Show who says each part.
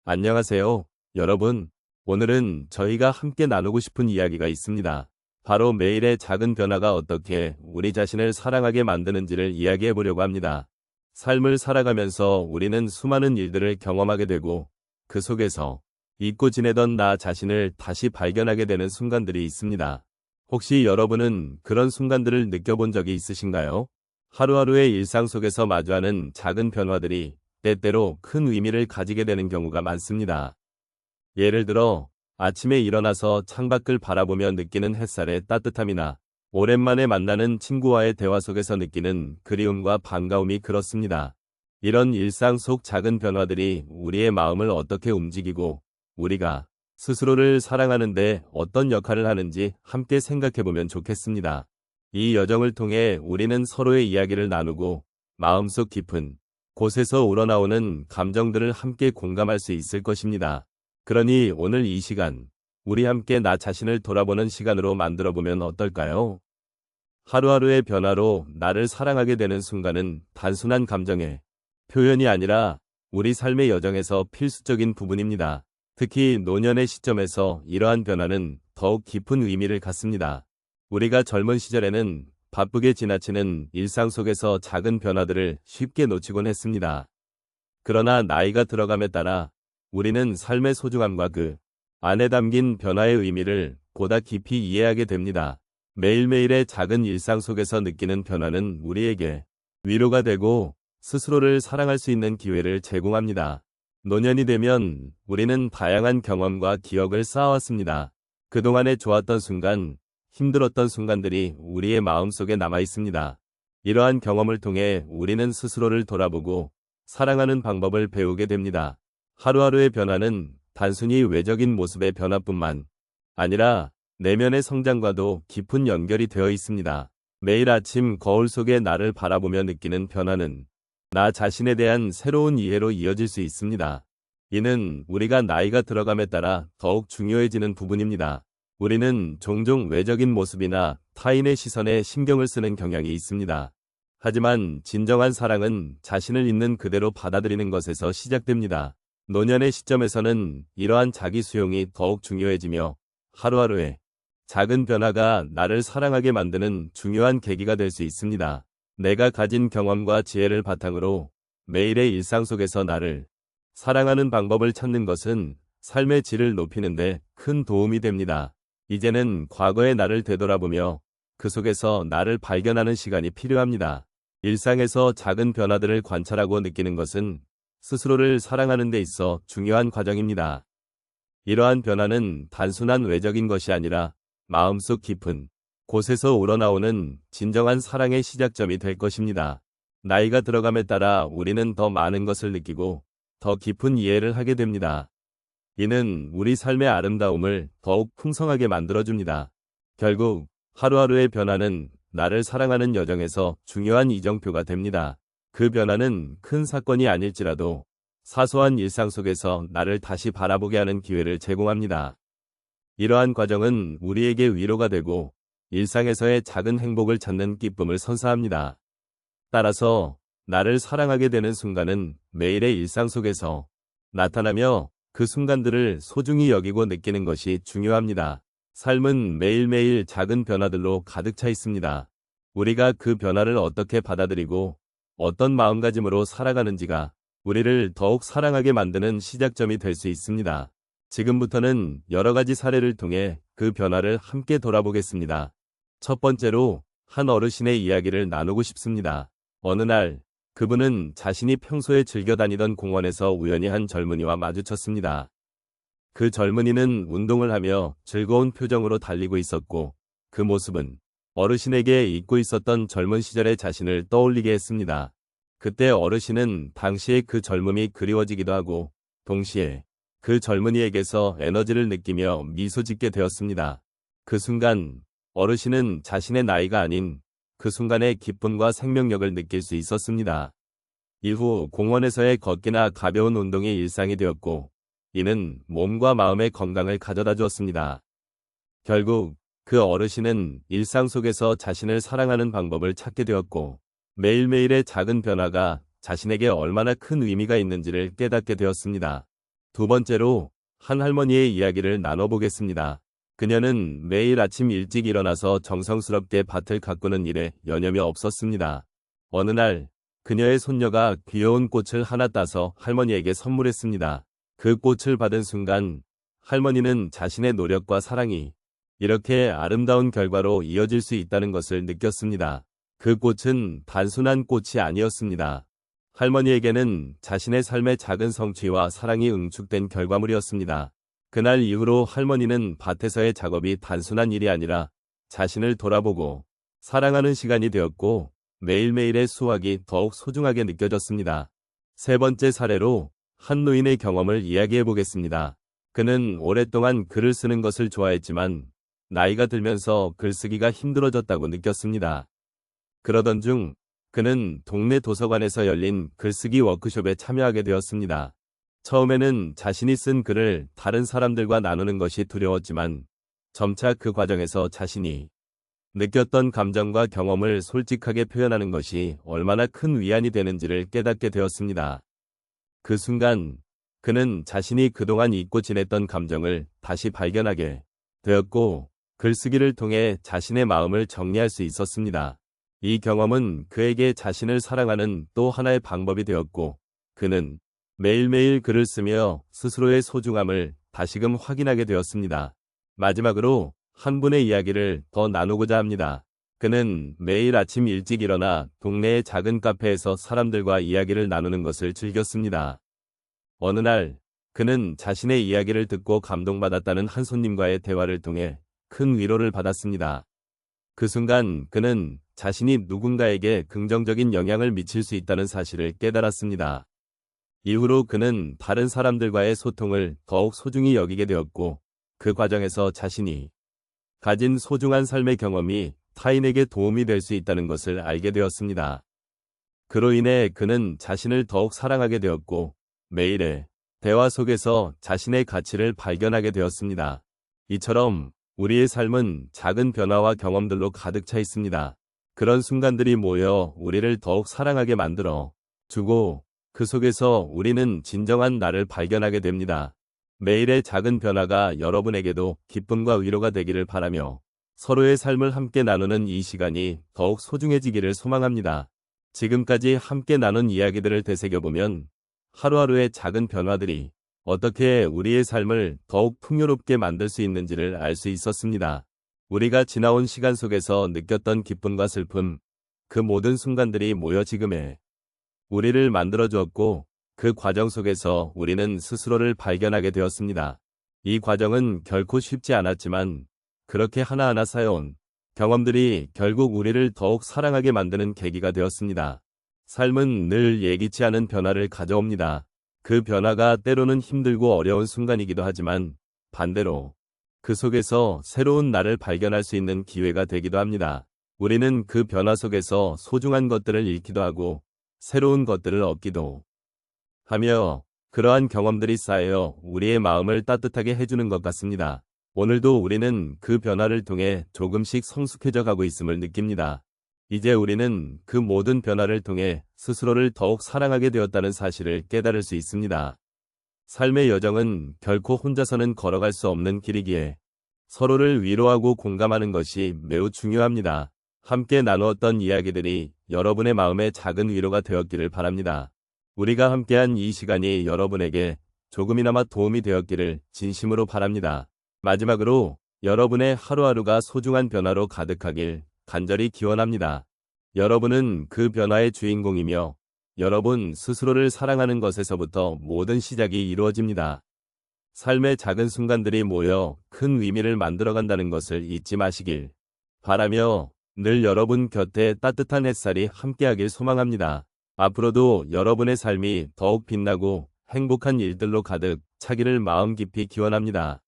Speaker 1: 안녕하세요, 여러분. 오늘은 저희가 함께 나누고 싶은 이야기가 있습니다. 바로 매일의 작은 변화가 어떻게 우리 자신을 사랑하게 만드는지를 이야기해 보려고 합니다. 삶을 살아가면서 우리는 수많은 일들을 경험하게 되고 그 속에서 잊고 지내던 나 자신을 다시 발견하게 되는 순간들이 있습니다. 혹시 여러분은 그런 순간들을 느껴본 적이 있으신가요? 하루하루의 일상 속에서 마주하는 작은 변화들이 때때로 큰 의미를 가지게 되는 경우가 많습니다. 예를 들어 아침에 일어나서 창밖을 바라보며 느끼는 햇살의 따뜻함이나 오랜만에 만나는 친구와의 대화 속에서 느끼는 그리움과 반가움이 그렇습니다. 이런 일상 속 작은 변화들이 우리의 마음을 어떻게 움직이고 우리가 스스로를 사랑하는데 어떤 역할을 하는지 함께 생각해보면 좋겠습니다. 이 여정을 통해 우리는 서로의 이야기를 나누고 마음속 깊은 곳에서 우러나오는 감정들을 함께 공감할 수 있을 것입니다. 그러니 오늘 이 시간, 우리 함께 나 자신을 돌아보는 시간으로 만들어보면 어떨까요? 하루하루의 변화로 나를 사랑하게 되는 순간은 단순한 감정의 표현이 아니라 우리 삶의 여정에서 필수적인 부분입니다. 특히 노년의 시점에서 이러한 변화는 더욱 깊은 의미를 갖습니다. 우리가 젊은 시절에는 바쁘게 지나치는 일상 속에서 작은 변화들을 쉽게 놓치곤 했습니다. 그러나 나이가 들어감에 따라 우리는 삶의 소중함과 그 안에 담긴 변화의 의미를 보다 깊이 이해하게 됩니다. 매일매일의 작은 일상 속에서 느끼는 변화는 우리에게 위로가 되고 스스로를 사랑할 수 있는 기회를 제공합니다. 노년이 되면 우리는 다양한 경험과 기억을 쌓아왔습니다. 그동안에 좋았던 순간, 힘들었던 순간들이 우리의 마음속에 남아 있습니다. 이러한 경험을 통해 우리는 스스로를 돌아보고 사랑하는 방법을 배우게 됩니다. 하루하루의 변화는 단순히 외적인 모습의 변화뿐만 아니라 내면의 성장과도 깊은 연결이 되어 있습니다. 매일 아침 거울 속에 나를 바라보며 느끼는 변화는 나 자신에 대한 새로운 이해로 이어질 수 있습니다. 이는 우리가 나이가 들어감에 따라 더욱 중요해지는 부분입니다. 우리는 종종 외적인 모습이나 타인의 시선에 신경을 쓰는 경향이 있습니다. 하지만 진정한 사랑은 자신을 있는 그대로 받아들이는 것에서 시작됩니다. 노년의 시점에서는 이러한 자기 수용이 더욱 중요해지며 하루하루의 작은 변화가 나를 사랑하게 만드는 중요한 계기가 될 수 있습니다. 내가 가진 경험과 지혜를 바탕으로 매일의 일상 속에서 나를 사랑하는 방법을 찾는 것은 삶의 질을 높이는 데 큰 도움이 됩니다. 이제는 과거의 나를 되돌아보며 그 속에서 나를 발견하는 시간이 필요합니다. 일상에서 작은 변화들을 관찰하고 느끼는 것은 스스로를 사랑하는 데 있어 중요한 과정입니다. 이러한 변화는 단순한 외적인 것이 아니라 마음속 깊은 곳에서 우러나오는 진정한 사랑의 시작점이 될 것입니다. 나이가 들어감에 따라 우리는 더 많은 것을 느끼고 더 깊은 이해를 하게 됩니다. 이는 우리 삶의 아름다움을 더욱 풍성하게 만들어줍니다. 결국 하루하루의 변화는 나를 사랑하는 여정에서 중요한 이정표가 됩니다. 그 변화는 큰 사건이 아닐지라도 사소한 일상 속에서 나를 다시 바라보게 하는 기회를 제공합니다. 이러한 과정은 우리에게 위로가 되고 일상에서의 작은 행복을 찾는 기쁨을 선사합니다. 따라서 나를 사랑하게 되는 순간은 매일의 일상 속에서 나타나며 그 순간들을 소중히 여기고 느끼는 것이 중요합니다. 삶은 매일매일 작은 변화들로 가득 차 있습니다. 우리가 그 변화를 어떻게 받아들이고 어떤 마음가짐으로 살아가는지가 우리를 더욱 사랑하게 만드는 시작점이 될 수 있습니다. 지금부터는 여러 가지 사례를 통해 그 변화를 함께 돌아보겠습니다. 첫 번째로 한 어르신의 이야기를 나누고 싶습니다. 어느 날 그분은 자신이 평소에 즐겨 다니던 공원에서 우연히 한 젊은이와 마주쳤습니다. 그 젊은이는 운동을 하며 즐거운 표정으로 달리고 있었고 그 모습은 어르신에게 잊고 있었던 젊은 시절의 자신을 떠올리게 했습니다. 그때 어르신은 당시의 그 젊음이 그리워지기도 하고 동시에 그 젊은이에게서 에너지를 느끼며 미소 짓게 되었습니다. 그 순간 어르신은 자신의 나이가 아닌 그 순간의 기쁨과 생명력을 느낄 수 있었습니다. 이후 공원에서의 걷기나 가벼운 운동이 일상이 되었고 이는 몸과 마음의 건강을 가져다 주었습니다. 결국 그 어르신은 일상 속에서 자신을 사랑하는 방법을 찾게 되었고 매일매일의 작은 변화가 자신에게 얼마나 큰 의미가 있는지를 깨닫게 되었습니다. 두 번째로 한 할머니의 이야기를 나눠보겠습니다. 그녀는 매일 아침 일찍 일어나서 정성스럽게 밭을 가꾸는 일에 여념이 없었습니다. 어느 날 그녀의 손녀가 귀여운 꽃을 하나 따서 할머니에게 선물했습니다. 그 꽃을 받은 순간 할머니는 자신의 노력과 사랑이 이렇게 아름다운 결과로 이어질 수 있다는 것을 느꼈습니다. 그 꽃은 단순한 꽃이 아니었습니다. 할머니에게는 자신의 삶의 작은 성취와 사랑이 응축된 결과물이었습니다. 그날 이후로 할머니는 밭에서의 작업이 단순한 일이 아니라 자신을 돌아보고 사랑하는 시간이 되었고 매일매일의 수확이 더욱 소중하게 느껴졌습니다. 세 번째 사례로 한 노인의 경험을 이야기해 보겠습니다. 그는 오랫동안 글을 쓰는 것을 좋아했지만 나이가 들면서 글쓰기가 힘들어졌다고 느꼈습니다. 그러던 중 그는 동네 도서관에서 열린 글쓰기 워크숍에 참여하게 되었습니다. 처음에는 자신이 쓴 글을 다른 사람들과 나누는 것이 두려웠지만 점차 그 과정에서 자신이 느꼈던 감정과 경험을 솔직하게 표현하는 것이 얼마나 큰 위안이 되는지를 깨닫게 되었습니다. 그 순간 그는 자신이 그동안 잊고 지냈던 감정을 다시 발견하게 되었고 글쓰기를 통해 자신의 마음을 정리할 수 있었습니다. 이 경험은 그에게 자신을 사랑하는 또 하나의 방법이 되었고 그는 매일매일 글을 쓰며 스스로의 소중함을 다시금 확인하게 되었습니다. 마지막으로 한 분의 이야기를 더 나누고자 합니다. 그는 매일 아침 일찍 일어나 동네의 작은 카페에서 사람들과 이야기를 나누는 것을 즐겼습니다. 어느 날 그는 자신의 이야기를 듣고 감동받았다는 한 손님과의 대화를 통해 큰 위로를 받았습니다. 그 순간 그는 자신이 누군가에게 긍정적인 영향을 미칠 수 있다는 사실을 깨달았습니다. 이후로 그는 다른 사람들과의 소통을 더욱 소중히 여기게 되었고 그 과정에서 자신이 가진 소중한 삶의 경험이 타인에게 도움이 될 수 있다는 것을 알게 되었습니다. 그로 인해 그는 자신을 더욱 사랑하게 되었고 매일의 대화 속에서 자신의 가치를 발견하게 되었습니다. 이처럼 우리의 삶은 작은 변화와 경험들로 가득 차 있습니다. 그런 순간들이 모여 우리를 더욱 사랑하게 만들어 주고 그 속에서 우리는 진정한 나를 발견하게 됩니다. 매일의 작은 변화가 여러분에게도 기쁨과 위로가 되기를 바라며 서로의 삶을 함께 나누는 이 시간이 더욱 소중해지기를 소망합니다. 지금까지 함께 나눈 이야기들을 되새겨보면 하루하루의 작은 변화들이 어떻게 우리의 삶을 더욱 풍요롭게 만들 수 있는지를 알 수 있었습니다. 우리가 지나온 시간 속에서 느꼈던 기쁨과 슬픔, 그 모든 순간들이 모여 지금의 우리를 만들어 주었고 그 과정 속에서 우리는 스스로를 발견하게 되었습니다. 이 과정은 결코 쉽지 않았지만 그렇게 하나하나 쌓여온 경험들이 결국 우리를 더욱 사랑하게 만드는 계기가 되었습니다. 삶은 늘 예기치 않은 변화를 가져옵니다. 그 변화가 때로는 힘들고 어려운 순간이기도 하지만 반대로 그 속에서 새로운 나를 발견할 수 있는 기회가 되기도 합니다. 우리는 그 변화 속에서 소중한 것들을 잃기도 하고 새로운 것들을 얻기도 하며 그러한 경험들이 쌓여 우리의 마음을 따뜻하게 해주는 것 같습니다. 오늘도 우리는 그 변화를 통해 조금씩 성숙해져 가고 있음을 느낍니다. 이제 우리는 그 모든 변화를 통해 스스로를 더욱 사랑하게 되었다는 사실을 깨달을 수 있습니다. 삶의 여정은 결코 혼자서는 걸어갈 수 없는 길이기에 서로를 위로하고 공감하는 것이 매우 중요합니다. 함께 나누었던 이야기들이 여러분의 마음에 작은 위로가 되었기를 바랍니다. 우리가 함께한 이 시간이 여러분에게 조금이나마 도움이 되었기를 진심으로 바랍니다. 마지막으로 여러분의 하루하루가 소중한 변화로 가득하길 간절히 기원합니다. 여러분은 그 변화의 주인공이며 여러분 스스로를 사랑하는 것에서부터 모든 시작이 이루어집니다. 삶의 작은 순간들이 모여 큰 의미를 만들어간다는 것을 잊지 마시길 바라며 늘 여러분 곁에 따뜻한 햇살이 함께하길 소망합니다. 앞으로도 여러분의 삶이 더욱 빛나고 행복한 일들로 가득 차기를 마음 깊이 기원합니다.